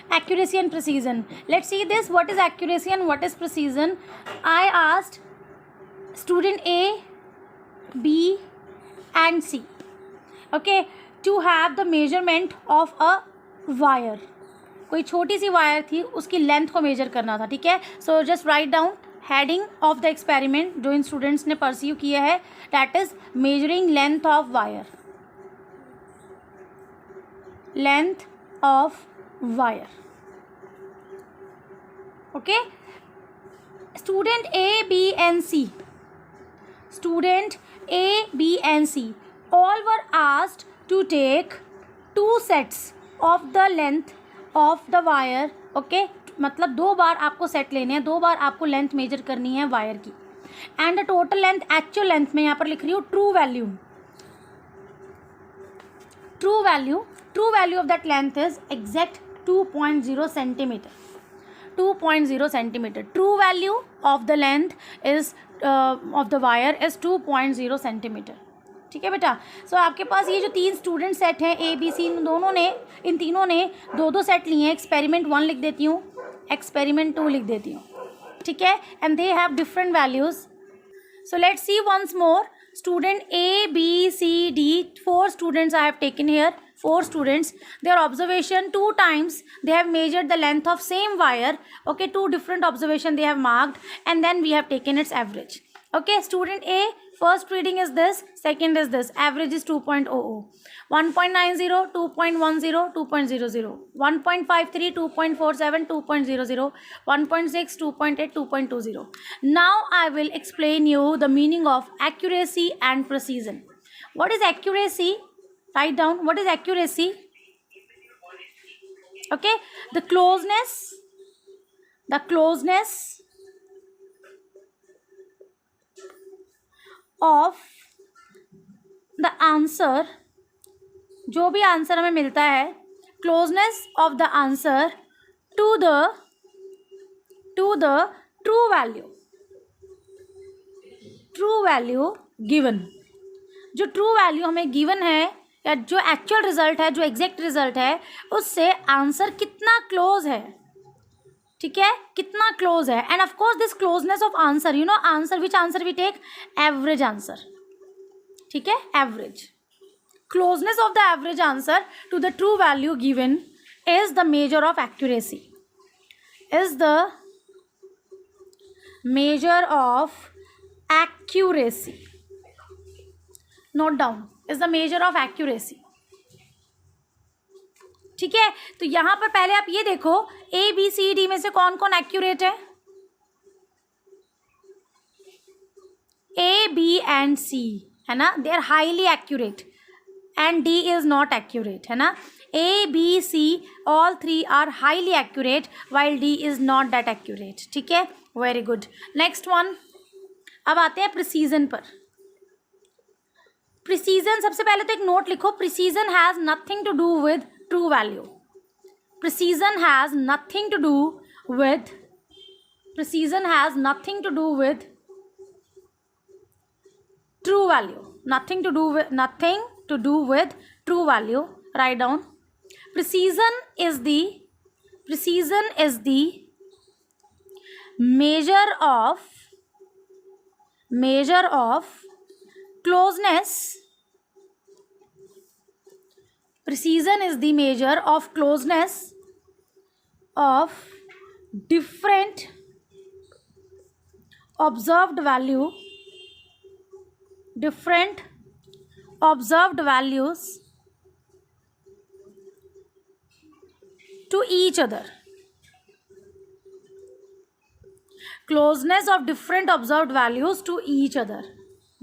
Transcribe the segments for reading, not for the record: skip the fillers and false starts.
accuracy and precision. Let's see this. What is accuracy and what is precision? I asked student A, B and C, okay, to have the measurement of a wire. कोई छोटी सी wire थी, उसकी length को major करना था, ठीक है. So just write down heading of the experiment जो इन स्टूडेंट्स ने परस्यू किया है, that is measuring length of wire. Length of wire. Okay. Student A, B and C. Student A, B and C all were asked to take 2 sets of the length of the wire. Okay, मतलब 2 बार आपको set लेने हैं, 2 बार आपको length major करनी है wire की. And the total length, actual length में यहाँ पर लिख रही हूँ true value. True value of that length is exact 2.0 centimetre. 2.0 centimetre. True value of the length is of the wire is 2.0 centimetre. ठीक है बेटा. सो आपके पास ये जो 3 स्टूडेंट सेट हैं ए बी सी, इन तीनों ने 2 सेट लिए हैं. एक्सपेरिमेंट 1 लिख देती हूँ, एक्सपेरिमेंट 2 लिख देती हूँ, ठीक है. And they have different values. So let's see once more. Student A, B, C, D, 4 students I have taken here. 4 students. Their observation 2 times they have measured the length of same wire. Okay, 2 different observation they have marked, and then we have taken its average. Okay, student A, first reading is this, second is this. Average is 2.00. 1.90, 2.10, 2.00. 1.53, 2.47, 2.00. 1.6, 2.8, 2.20. Now I will explain you the meaning of accuracy and precision. What is accuracy? Write down. What is accuracy? Okay, the closeness of the answer. जो भी answer हमें मिलता है, closeness of the answer to the true value given. जो true value हमें given है या जो एक्चुअल रिजल्ट है, जो एग्जैक्ट रिजल्ट है, उससे आंसर कितना क्लोज है. ठीक है, कितना क्लोज है. And of course this closeness of answer, you know answer, which answer we take? Average answer. ठीक है, average. Closeness of the average answer to the true value given is the measure of accuracy. Is the measure of accuracy. Note down. Is the measure of accuracy. ठीक है. तो यहां पर पहले आप ये देखो, A, B, C, D में से कौन कौन एक्यूरेट है? A, B and C है ना, they are highly accurate. And D is not accurate, है ना. A, B, C all 3 are highly accurate while D is not that accurate. ठीक है, very good. Next one. अब आते हैं precision पर. Precision, सबसे पहले तो एक नोट लिखो. Precision has nothing to do with true value. Precision has nothing to do with true value. Nothing to do with true value. Write down. Precision is the measure of closeness. Precision is the measure of closeness of different observed values to each other. Closeness of different observed values to each other.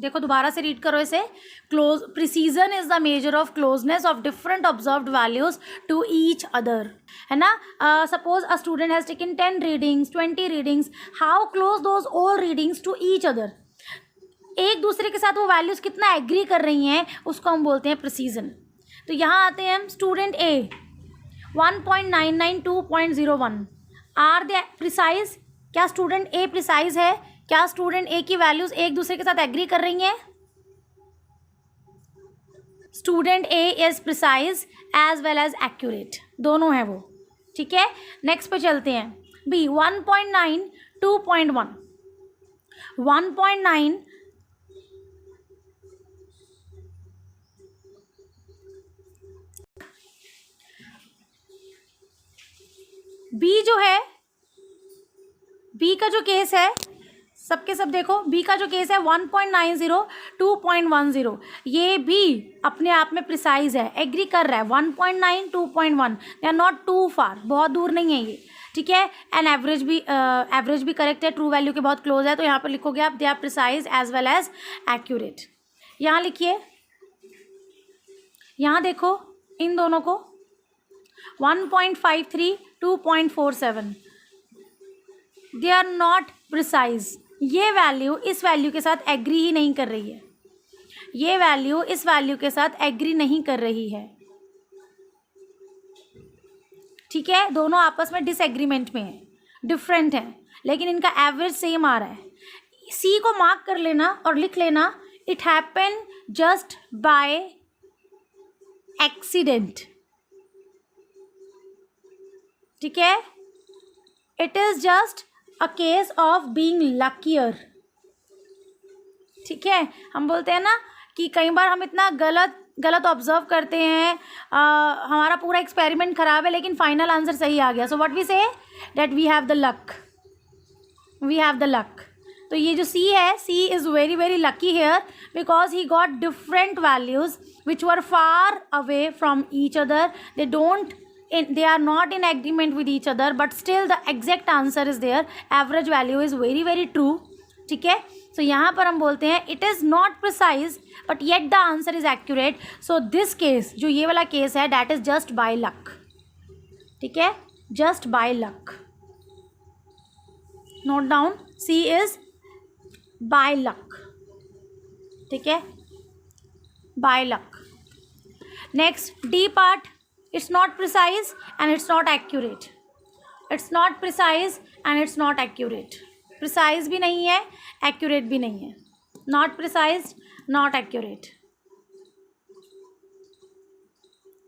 देखो दोबारा से read करो इसे. Precision is the measure of closeness of different observed values to each other. है ना. Suppose a student has taken 10 readings, 20 readings. How close those all readings to each other? एक दूसरे के साथ वो वैल्यूज़ कितना एग्री कर रही हैं, उसको हम बोलते हैं प्रिसीजन. तो यहाँ आते हैं हम. Student A 1.99, 2.01 are they precise. क्या स्टूडेंट ए प्रिसाइज है? क्या स्टूडेंट ए की वैल्यूज़ एक दूसरे के साथ एग्री कर रही हैं? Student A is precise as well as accurate. दोनों हैं वो. ठीक है, नेक्स्ट पे चलते हैं। बी 1.9 2.1 1.9 बी जो है, बी का जो केस है सबके सब देखो, बी का जो केस है 1.90 2.10, ये भी अपने आप में प्रिसाइज है, एग्री कर रहा है। 1.9 2.1 they are not too far, बहुत दूर नहीं है ये, ठीक है। एंड एवरेज भी करेक्ट है, ट्रू वैल्यू के बहुत क्लोज है, तो यहाँ पर लिखोगे आप they are precise as well as accurate. यहाँ लिखिए, यहाँ देखो इन दोनों को 1.53 2.47 दे आर नॉट प्रिसाइज। ये वैल्यू इस वैल्यू के साथ एग्री ही नहीं कर रही है, ये वैल्यू इस वैल्यू के साथ एग्री नहीं कर रही है, ठीक है। दोनों आपस में डिसएग्रीमेंट में है, डिफरेंट है, लेकिन इनका एवरेज सेम आ रहा है। सी को मार्क कर लेना और लिख लेना, it happen just by accident, ठीक है। It is just a case of being luckier, ठीक है। हम बोलते हैं ना कि कई बार हम इतना गलत ऑब्जर्व करते हैं, हमारा पूरा एक्सपेरिमेंट खराब है लेकिन फाइनल आंसर सही आ गया, so what we say that we have the luck, we have the luck. तो ये जो सी है, C is very very lucky here because he got different values which were far away from each other, they are not in agreement with each other, but still the exact answer is there, average value is very very true, ठीक है। so यहाँ पर हम बोलते हैं it is not precise but yet the answer is accurate, so this case जो ये वाला केस है that is just by luck, ठीक है, just by luck, note down, C is by luck, ठीक है, by luck। next D part, it's not precise and it's not accurate, it's not precise and it's not accurate, precise भी नहीं है, accurate भी नहीं है, not precise not accurate,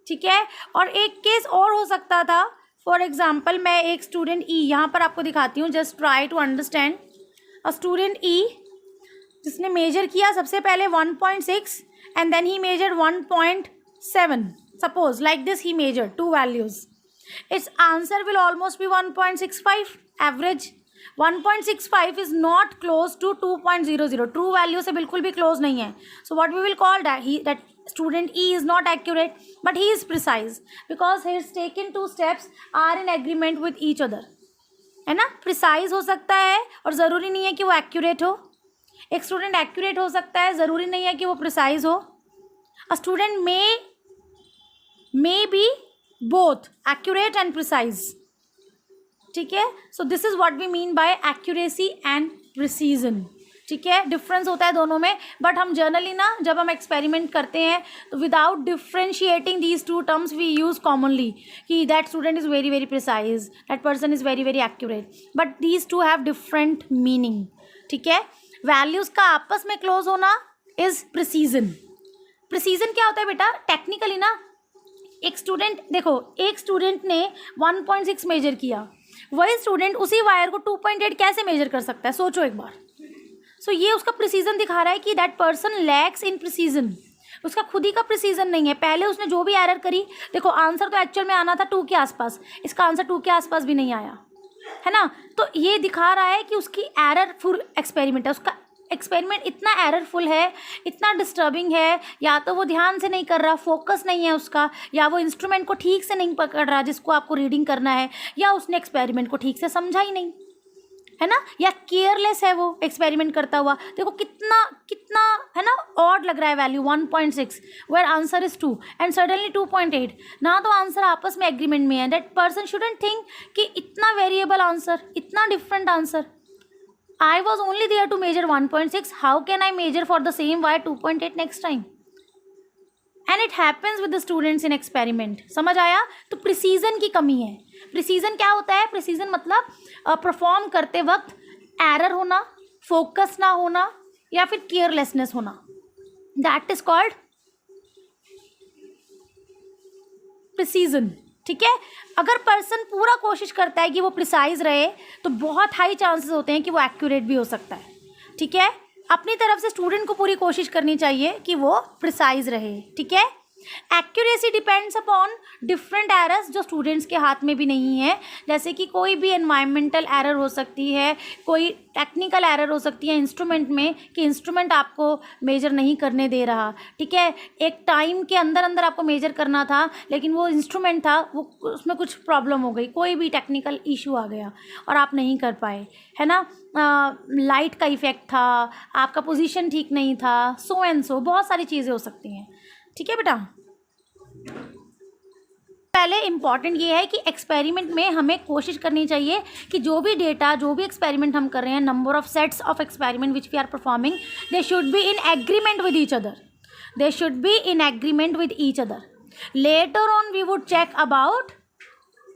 ठीक है। और एक केस और हो सकता था, फॉर एग्जाम्पल मैं एक स्टूडेंट ई यहाँ पर आपको दिखाती हूँ, just try to understand. A student E जिसने मेजर किया सबसे पहले 1.6 and then he measure 1.7, suppose like this he measured two values, its answer will almost be 1.65 average। 1.65 is not close to 2.00, true value से बिल्कुल भी close नहीं है, so what we will call that student E is not accurate but he is precise because he has taken two steps are in agreement with each other, है ना। precise हो सकता है और ज़रूरी नहीं है कि वो accurate हो, एक स्टूडेंट accurate हो सकता है, ज़रूरी नहीं है कि वो precise हो। a student may be both accurate and precise, ठीक है। so this is what we mean by accuracy and precision, ठीक है। डिफरेंस होता है दोनों में, बट हम जनरली ना जब हम एक्सपेरिमेंट करते हैं तो without differentiating these two terms we use commonly कि that student is very very precise, that person is very very accurate, but these two have different meaning, ठीक है। वैल्यूज़ का आपस में क्लोज होना इज़ प्रिसीजन। प्रिसीजन क्या होता है बेटा, टेक्निकली ना एक स्टूडेंट देखो, एक स्टूडेंट ने 1.6 मेजर किया, वही स्टूडेंट उसी वायर को 2.8 कैसे मेजर कर सकता है, सोचो एक बार। सो ये उसका प्रिसीजन दिखा रहा है कि that person lakhs in precision, उसका खुद ही का प्रिसीजन नहीं है। पहले उसने जो भी एरर करी, देखो आंसर तो एक्चुअल में आना था 2 के आसपास, इसका आंसर 2 के आसपास भी नहीं आया, है ना। तो ये दिखा रहा है कि उसकी एररफुल एक्सपेरिमेंट है, उसका एक्सपेरिमेंट इतना एररफुल है, इतना डिस्टर्बिंग है, या तो वो ध्यान से नहीं कर रहा, फोकस नहीं है उसका, या वो इंस्ट्रूमेंट को ठीक से नहीं पकड़ रहा जिसको आपको रीडिंग करना है, या उसने एक्सपेरिमेंट को ठीक से समझा ही नहीं, है ना, या केयरलेस है वो एक्सपेरिमेंट करता हुआ। देखो कितना कितना है ना ऑड लग रहा है value 1.6 where answer is 2 and suddenly 2.8, ना तो आंसर आपस में एग्रीमेंट में है। दैट पर्सन शुडंट थिंक कि इतना वेरिएबल आंसर, इतना different answer, I was only there to measure 1.6. How can I measure for the same wire 2.8 next time? And it happens with the students in experiment. समझ आया? तो precision की कमी है। Precision क्या होता है? प्रिसीजन मतलब परफॉर्म करते वक्त एरर होना, फोकस ना होना, या फिर केयरलेसनेस होना, दैट इज कॉल्ड प्रिसीजन, ठीक है। अगर पर्सन पूरा कोशिश करता है कि वो प्रिसाइज रहे तो बहुत हाई चांसेस होते हैं कि वो एक्यूरेट भी हो सकता है, ठीक है। अपनी तरफ से स्टूडेंट को पूरी कोशिश करनी चाहिए कि वो प्रिसाइज रहे, ठीक है। Accuracy depends upon different errors जो स्टूडेंट्स के हाथ में भी नहीं है, जैसे कि कोई भी एनवायरमेंटल एरर हो सकती है, कोई टेक्निकल एरर हो सकती है इंस्ट्रूमेंट में कि इंस्ट्रूमेंट आपको मेजर नहीं करने दे रहा, ठीक है। एक टाइम के अंदर अंदर आपको मेजर करना था लेकिन वो इंस्ट्रूमेंट था वो उसमें कुछ प्रॉब्लम हो गई, कोई भी टेक्निकल इशू आ गया और आप नहीं कर पाए, है ना। लाइट का इफ़ेक्ट था, आपका पोजीशन ठीक नहीं था, सो एंड सो बहुत सारी चीज़ें हो सकती हैं, ठीक है बेटा। पहले इम्पॉर्टेंट ये है कि एक्सपेरिमेंट में हमें कोशिश करनी चाहिए कि जो भी डेटा, जो भी एक्सपेरिमेंट हम कर रहे हैं, number of sets of experiment which we are performing, they should be in agreement with each other, they should be in agreement with each other. Later on we would check about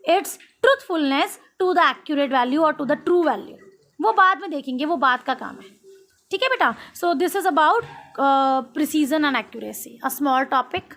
its truthfulness to the accurate value और to the true value, वो बाद में देखेंगे, वो बाद का काम है, ठीक है बेटा। So this is about precision and accuracy, a small topic.